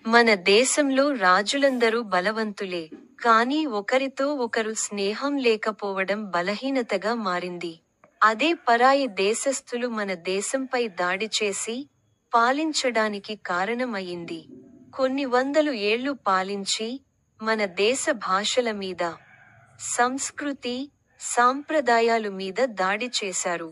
మన దేశంలో రాజులందరూ బలవంతులే, కానీ ఒకరితో ఒకరు స్నేహం లేకపోవడం బలహీనతగా మారింది. అదే పరాయి దేశస్థులు మన దేశంపై దాడి చేసి, పాలించడానికి కారణమయ్యింది. కొన్ని వందలు ఏళ్లు పాలించి, మన దేశ భాషల మీద, సంస్కృతి, సాంప్రదాయాలు మీద దాడి చేశారు.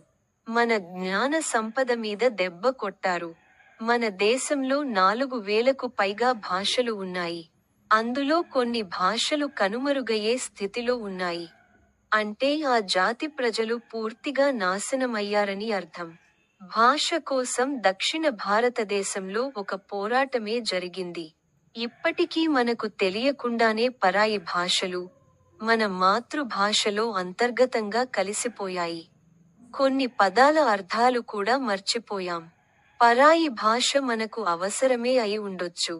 మన జ్ఞాన సంపద మీద దెబ్బ కొట్టారు. మన దేశంలో 4,000కు పైగా భాషలు ఉన్నాయి. అందులో కొన్ని భాషలు కనుమరుగయ్యే స్థితిలో ఉన్నాయి. అంటే ఆ జాతి ప్రజలు పూర్తిగా నాశనమయ్యారని అర్థం. భాష కోసం దక్షిణ భారతదేశంలో ఒక పోరాటమే జరిగింది. ఇప్పటికీ మనకు తెలియకుండానే పరాయి భాషలు, మన మాతృభాషలో అంతర్గతంగా కలిసిపోయాయి. కొన్ని పదాల అర్థాలు కూడా మర్చిపోయాం. పరాయి భాష మనకు అవసరమే అయి ఉండొచ్చు.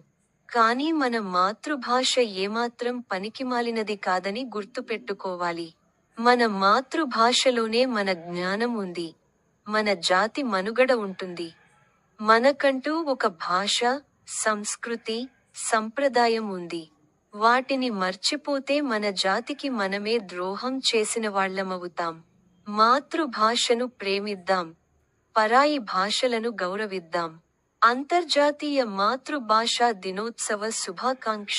కానీ మన మాతృభాష ఏమాత్రం పనికిమాలినది కాదని గుర్తుపెట్టుకోవాలి. మన మాతృభాషలోనే మన జ్ఞానం ఉంది. మన జాతి మనుగడ ఉంటుంది. మనకంటూ ఒక భాష, సంస్కృతి, సంప్రదాయం ఉంది. వాటిని మర్చిపోతే మన జాతికి మనమే ద్రోహం చేసినవాళ్లమవుతాం. మాతృభాషను ప్రేమిద్దాం. పరాయి భాషలను గౌరవిద్దాం. అంతర్జాతీయ మాతృభాషా దినోత్సవ శుభాకాంక్ష